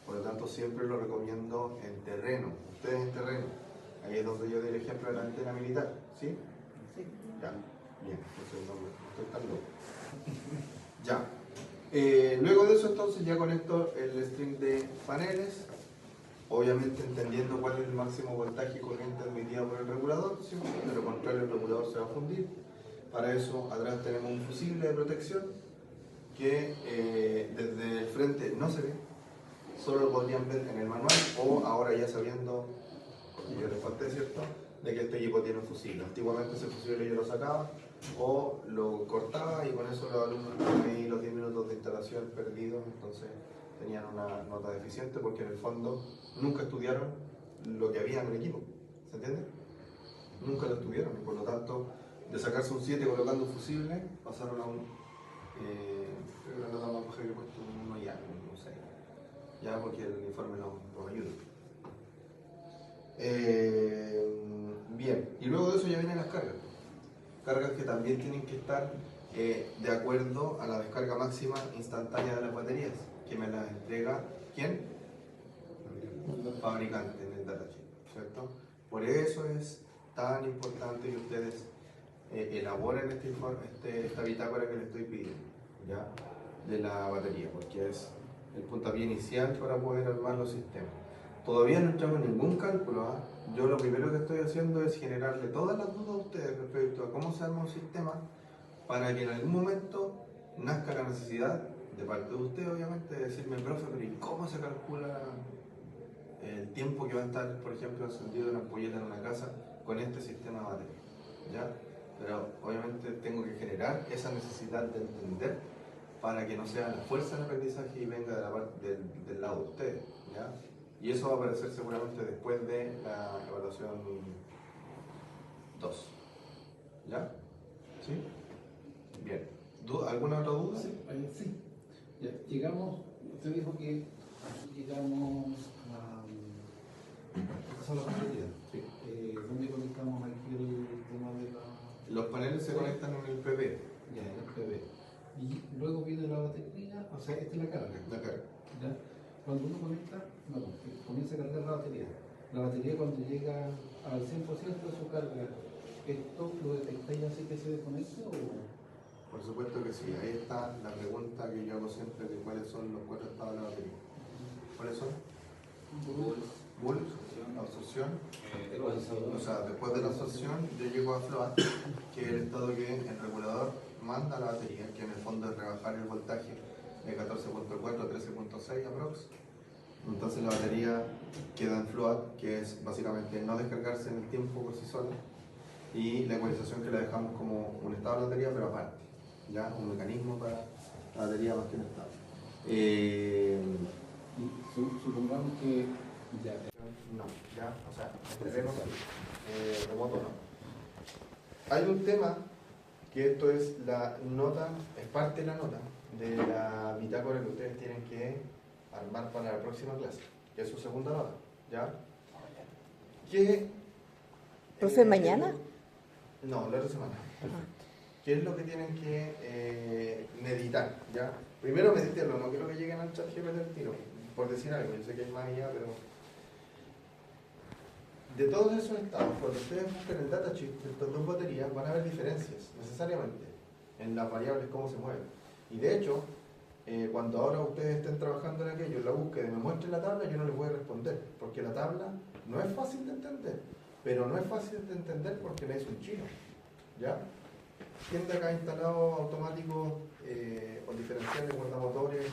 Por lo tanto, siempre lo recomiendo en terreno. Ustedes en terreno. Ahí es donde yo di el ejemplo de la antena militar, ¿sí? Sí. Ya. Bien, entonces no estoy tan loco. Ya. Luego de eso, entonces, ya conecto el string de paneles. Obviamente entendiendo cuál es el máximo voltaje y corriente admitida por el regulador, ¿sí? De lo contrario el regulador se va a fundir. Para eso atrás tenemos un fusible de protección que desde el frente no se ve, solo lo podrían ver en el manual o ahora ya sabiendo, porque yo les conté, ¿cierto?, de que este equipo tiene un fusible. Antiguamente ese fusible yo lo sacaba o lo cortaba y con eso los alumnos tenían ahí los 10 minutos de instalación perdidos, entonces tenían una nota deficiente porque en el fondo nunca estudiaron lo que había en el equipo, ¿se entiende? Nunca lo estudiaron y por lo tanto de sacarse un 7 colocando un fusible pasaron a un creo que la nota más baja que he puesto un 1 y algo, un 6 ya porque el informe nos ayuda. Bien, y luego de eso ya vienen las cargas que también tienen que estar de acuerdo a la descarga máxima instantánea de las baterías que me las entrega ¿quién? El fabricante en el datasheet, ¿cierto? Por eso es tan importante que ustedes elaboren esta bitácora que les estoy pidiendo, ¿ya? De la batería, porque es el puntapié inicial para poder armar los sistemas. Todavía no entramos en ningún cálculo, ¿ah? Yo lo primero que estoy haciendo es generarle todas las dudas a ustedes respecto a cómo se arma un sistema para que en algún momento nazca la necesidad de parte de usted, obviamente, de decirme, profe, pero ¿y cómo se calcula el tiempo que va a estar, por ejemplo, encendido una ampolleta en una casa con este sistema de batería? ¿Ya? pero obviamente tengo que generar esa necesidad de entender para que no sea la fuerza del aprendizaje y venga de la parte del lado de ustedes, ¿ya? Y eso va a aparecer seguramente después de la evaluación 2, ¿ya? ¿Sí? Bien. ¿Alguna otra duda? Sí, sí. Ya, llegamos, usted dijo que llegamos a esta sala de batería. Sí. ¿Dónde conectamos aquí el tema de la...? Los paneles se conectan en el PP, Ya, en el PV. Y luego viene la batería, o sea, esta es la carga. la carga. ¿Ya? Cuando uno conecta, no, comienza a cargar la batería cuando llega al 100% de su carga, ¿esto lo detectáis así que se desconecta o...? Por supuesto que sí. Ahí está la pregunta que yo hago siempre de cuáles son los 4 estados de la batería. ¿Cuáles son? Bull, absorción. O sea, después de la absorción yo llego a float, que es el estado que el regulador manda a la batería, que en el fondo es rebajar el voltaje de 14.4 a 13.6 aprox. Entonces la batería queda en float, que es básicamente no descargarse en el tiempo por sí sola, y la ecualización que la dejamos como un estado de la batería, pero aparte, ya un mecanismo para la batería más que un estado. Y supongamos que ya. No, ya, o sea, remoto no. Hay un tema que esto es la nota, es parte de la nota de la bitácora que ustedes tienen que armar para la próxima clase, que es su segunda nota, ¿ya? Que, ¿Profe, mañana? No, la otra semana. ¿Qué es lo que tienen que meditar? ¿Ya? Primero meditenlo, no quiero que lleguen al chat GPT del tiro, por decir algo, yo sé que hay más allá, pero de todos esos estados, cuando ustedes busquen el datasheet de estas dos baterías, van a haber diferencias, necesariamente, en las variables, cómo se mueven. Y de hecho, cuando ahora ustedes estén trabajando en aquello, en la búsqueda, y me muestren la tabla, yo no les voy a responder, porque la tabla no es fácil de entender, pero no es fácil de entender porque la hizo un chino, ¿ya? ¿Quién de acá ha instalado automáticos o diferenciales, guardamotores,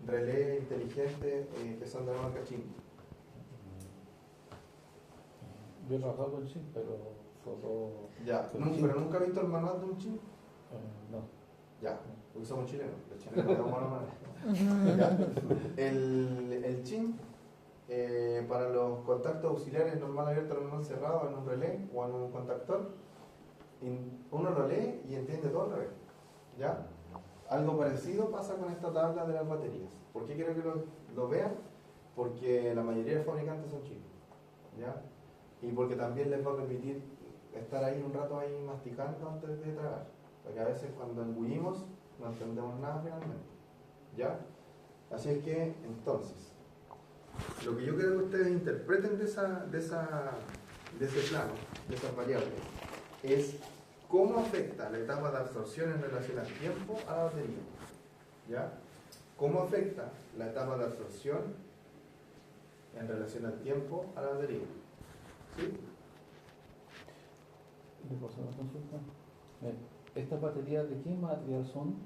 relés inteligentes que son de la marca china? Yo he trabajado con Chin, pero solo... Ya, pero nunca he visto el manual de un chino. no. Ya, porque somos chilenos, los chilenos tenemos malos manuales. Ya. El chin, para los contactos auxiliares normal abierto, normal cerrado, en un relé o en un contactor, uno lo lee y entiende todo al revés. ¿Ya? Algo parecido pasa con esta tabla de las baterías. ¿Por qué quiero que lo vean? Porque la mayoría de fabricantes son chinos. ¿Ya? Y porque también les va a permitir estar ahí un rato ahí masticando antes de tragar. Porque a veces cuando engullimos no entendemos nada finalmente. ¿Ya? Así es que, entonces, lo que yo quiero que ustedes interpreten de ese plano, de esas variables, es cómo afecta la etapa de absorción en relación al tiempo a la batería. ¿Ya? ¿Cómo afecta la etapa de absorción en relación al tiempo a la batería? ¿Sí? ¿Le puedo hacer una consulta? ¿Estas baterías de qué material son?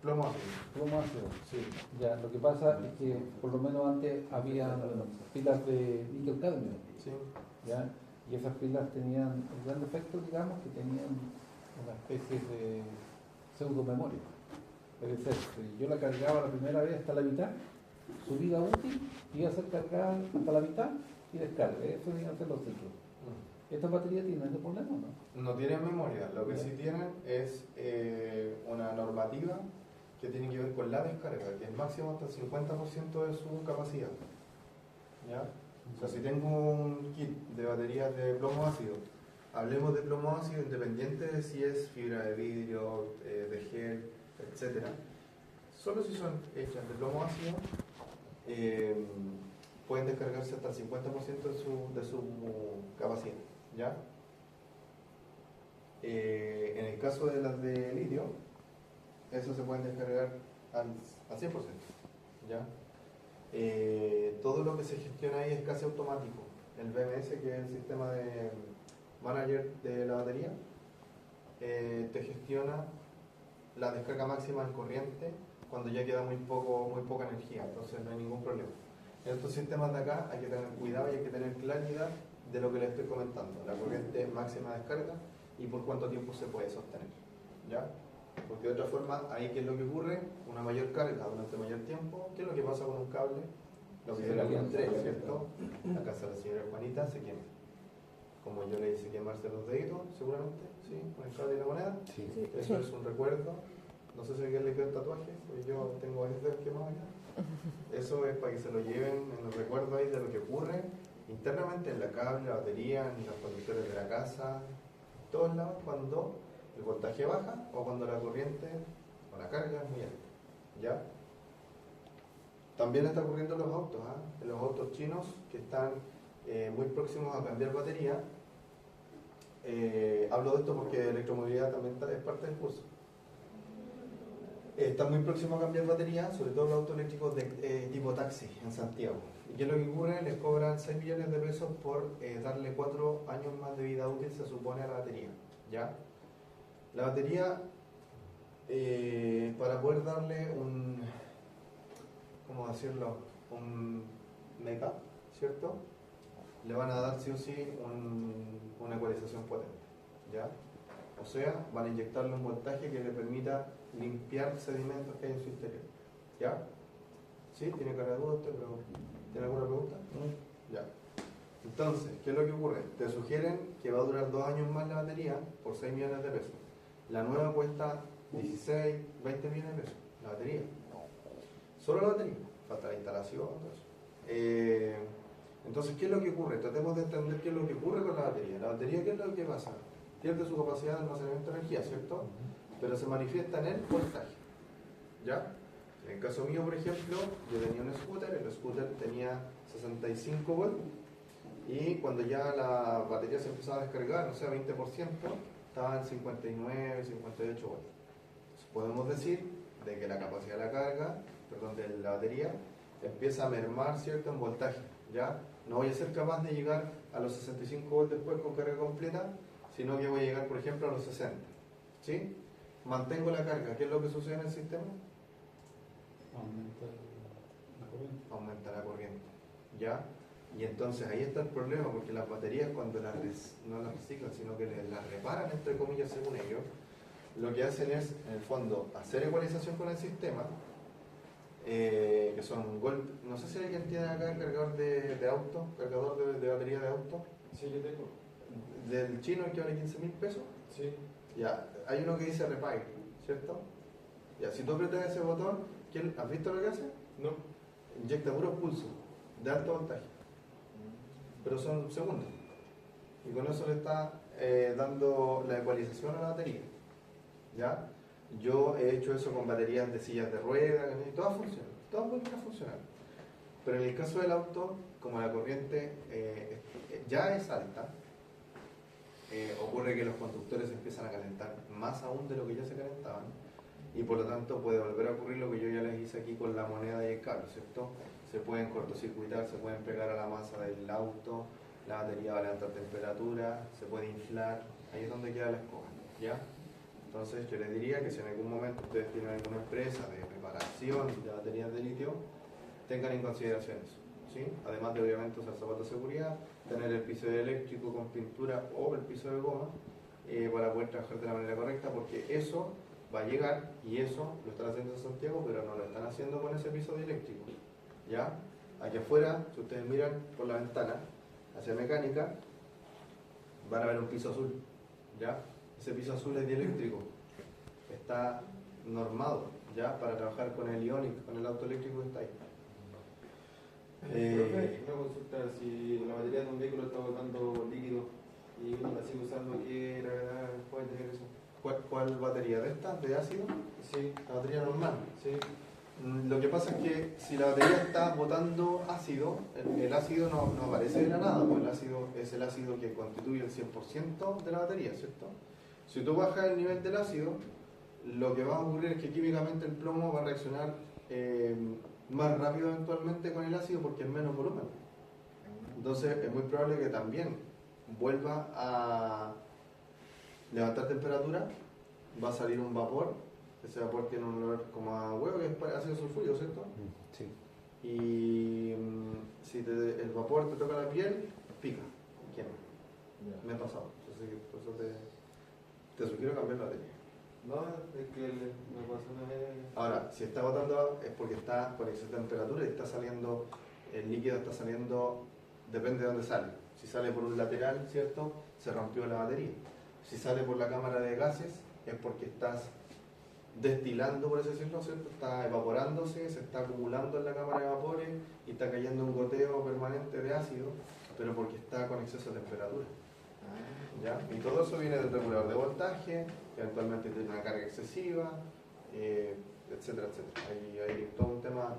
Plomo ácido. Plomo ácido. Sí. Ya, lo que pasa es que por lo menos antes había pilas de níquel cadmio, Sí. ¿ya? Y esas pilas tenían el gran defecto, digamos, que tenían una especie de pseudo memoria. Es decir, si yo la cargaba la primera vez hasta la mitad, su vida útil iba a ser cargada hasta la mitad y descarga. Eso iban a ser los ciclos. ¿Estas baterías tienen ese problema o no? No tienen memoria, lo que sí tienen es una normativa que tiene que ver con la descarga, que es máximo hasta el 50% de su capacidad. ¿Ya? O sea, si tengo un kit de baterías de plomo ácido, hablemos de plomo ácido independiente de si es fibra de vidrio, de gel, etc. Solo si son hechas de plomo ácido, pueden descargarse hasta el 50% de su capacidad. ¿Ya? En el caso de las de litio, eso se pueden descargar al 100%. ¿Ya? Todo lo que se gestiona ahí es casi automático. El BMS, que es el sistema de manager de la batería, te gestiona la descarga máxima de corriente cuando ya queda muy poca energía, entonces no hay ningún problema. En estos sistemas de acá hay que tener cuidado y hay que tener claridad de lo que les estoy comentando, la corriente máxima de descarga y por cuánto tiempo se puede sostener. ¿Ya? Porque de otra forma, ahí ¿qué es lo que ocurre? Una mayor carga durante mayor tiempo. ¿Qué es lo que pasa con un cable? Lo que Se yo le calienta. encontré, ¿cierto? La casa de la señora Juanita se quema. Como yo le hice quemarse los deditos, seguramente, ¿sí? Con el cable y la moneda. Sí. Eso es un recuerdo. No sé si a alguien le quedó el tatuaje, porque yo tengo varios dedos quemados ya. Eso es para que se lo lleven en el recuerdo ahí de lo que ocurre internamente en la cable, la batería, en los conductores de la casa, en todos lados, cuando el voltaje baja o cuando la corriente o la carga es muy alta. ¿Ya? También está ocurriendo en los autos, ¿ah? En los autos chinos que están muy próximos a cambiar batería. Hablo de esto porque electromovilidad también es parte del curso. Están muy próximos a cambiar batería, sobre todo los autos eléctricos de tipo taxi en Santiago. ¿Y qué es lo que ocurre? Les cobran 6 millones de pesos por darle 4 años más de vida útil, se supone, a la batería. ¿Ya? La batería, para poder darle un, ¿cómo decirlo? Un make-up, ¿cierto? Le van a dar sí o sí una ecualización potente, ¿ya? O sea, van a inyectarle un voltaje que le permita limpiar sedimentos que hay en su interior, ¿ya? ¿Sí? ¿Tiene cara de duda usted? ¿Tiene alguna pregunta? Ya. Entonces, ¿qué es lo que ocurre? Te sugieren que va a durar 2 años más la batería por 6 millones de pesos. La nueva cuesta 16, 20 millones de pesos, la batería. Solo la batería, falta la instalación, todo eso. Entonces, ¿qué es lo que ocurre? Tratemos de entender qué es lo que ocurre con la batería. La batería, ¿qué es lo que pasa? Pierde su capacidad de almacenamiento de energía, ¿cierto? Pero se manifiesta en el voltaje, ¿ya? En el caso mío, por ejemplo, yo tenía un scooter, el scooter tenía 65 volts, y cuando ya la batería se empezaba a descargar, o sea, 20%, estaba en 59, 58 volts. Entonces, podemos decir de que la capacidad de la carga, perdón, de la batería, empieza a mermar, ¿cierto?, en voltaje, ¿ya? No voy a ser capaz de llegar a los 65 volts después con carga completa, sino que voy a llegar, por ejemplo, a los 60, ¿sí? Mantengo la carga, ¿qué es lo que sucede en el sistema? Aumenta la corriente. Aumenta la corriente, ¿ya? Y entonces ahí está el problema, porque las baterías cuando no las reciclan, sino que las reparan, entre comillas, según ellos, lo que hacen es, en el fondo, hacer ecualización con el sistema, que son golpes. No sé si alguien tiene acá el cargador de auto, cargador de batería de auto. Sí, yo tengo. Del chino, el que vale 15.000 pesos. Sí. Ya, hay uno que dice Repair, ¿cierto? Ya, si tú apretas ese botón, ¿has visto lo que hace? No. Inyecta puros pulsos de alto voltaje, pero son segundos. Y con eso le está dando la ecualización a la batería. ¿Ya? Yo he hecho eso con baterías de sillas de ruedas, y todas funcionan, todas vuelven a funcionar. Pero en el caso del auto, como la corriente ya es alta, ocurre que los conductores empiezan a calentar más aún de lo que ya se calentaban, y por lo tanto puede volver a ocurrir lo que yo ya les hice aquí con la moneda y el cable, ¿cierto? Se pueden cortocircuitar, se pueden pegar a la masa del auto, la batería va a levantar temperatura, se puede inflar, ahí es donde queda la escoba, ¿ya? Entonces yo les diría que si en algún momento ustedes tienen alguna empresa de reparación de baterías de litio, tengan en consideración eso, ¿sí? Además de obviamente usar zapatos de seguridad, tener el piso eléctrico con pintura o el piso de goma, para poder trabajar de la manera correcta, porque eso va a llegar, y eso lo están haciendo en Santiago, pero no lo están haciendo con ese piso eléctrico, ¿ya? Aquí afuera, si ustedes miran por la ventana hacia mecánica, van a ver un piso azul, ¿ya? Ese piso azul es dieléctrico, está normado, ¿ya? Para trabajar con el Ioniq, con el auto eléctrico que está ahí. Profe, una consulta, si la batería de un vehículo está botando líquido y uno la sigue usando, ¿qué gravedad puede tener eso? ¿Cuál batería? ¿De estas? ¿De ácido? Sí, La batería normal. sí. Lo que pasa es que si la batería está botando ácido, el ácido no aparece de la nada, pues el ácido es el ácido que constituye el 100% de la batería, ¿cierto? Si tú bajas el nivel del ácido, lo que va a ocurrir es que químicamente el plomo va a reaccionar más rápido eventualmente con el ácido porque es menos volumen. Entonces es muy probable que también vuelva a levantar temperatura, va a salir un vapor. Ese vapor tiene un olor como a huevo, que es ácido sulfúrico, ¿cierto? Sí. Y si el vapor te toca la piel, pica, quema. Me ha pasado. Entonces, por eso Te sugiero cambiar la batería. No, es que me pasó una vez. Ahora, si está botando es porque está con exceso de temperatura y está saliendo, el líquido está saliendo, depende de dónde sale. Si sale por un lateral, ¿cierto? Se rompió la batería. Si sale por la cámara de gases es porque estás destilando, por así decirlo, ¿cierto? Está evaporándose, se está acumulando en la cámara de vapores y está cayendo un goteo permanente de ácido, pero porque está con exceso de temperatura. ¿Ya? Y todo eso viene del regulador de voltaje, que actualmente tiene una carga excesiva, etcétera, etcétera. Hay todo un tema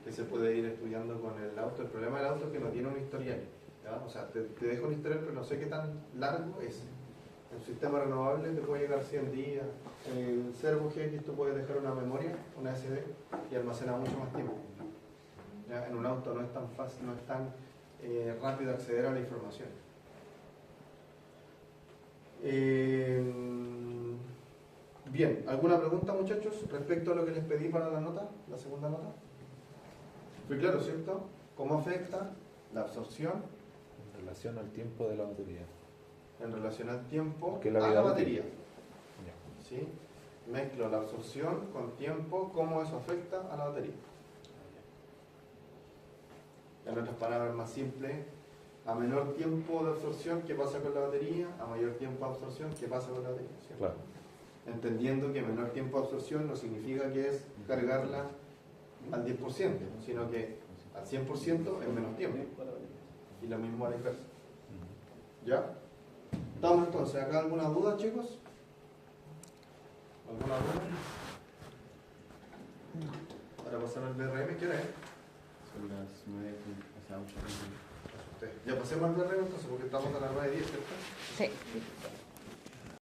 que se puede ir estudiando con el auto. El problema del auto es que no tiene un historial. ¿Ya? O sea, te dejo un historial, pero no sé qué tan largo es. El sistema renovable te puede llegar 100 días. El Servo GX tú puedes dejar una memoria, una SD, y almacena mucho más tiempo. ¿Ya? En un auto no es tan fácil, no es tan rápido acceder a la información. Bien, ¿alguna pregunta, muchachos, respecto a lo que les pedí para la nota, la segunda nota? Fue claro, ¿cierto? ¿Cómo afecta la absorción En relación al tiempo de la batería. en relación al tiempo Porque a la la vida batería? útil. ¿Sí? Mezclo la absorción con tiempo, ¿cómo eso afecta a la batería? En otras palabras más simples, a menor tiempo de absorción, ¿qué pasa con la batería? A mayor tiempo de absorción, ¿qué pasa con la batería? ¿Cierto? Claro. Entendiendo que menor tiempo de absorción no significa que es cargarla al 10%, sino que al 100% en menos tiempo. Y lo mismo a la inversa. ¿Ya? ¿Estamos entonces? ¿Acá alguna duda, chicos? ¿Alguna duda? Para pasar al BRM, ¿qué hora es? Son las 9, o sea, mucho tiempo. Ya pasemos al BRM entonces, porque estamos a las 9:10, ¿cierto? Sí.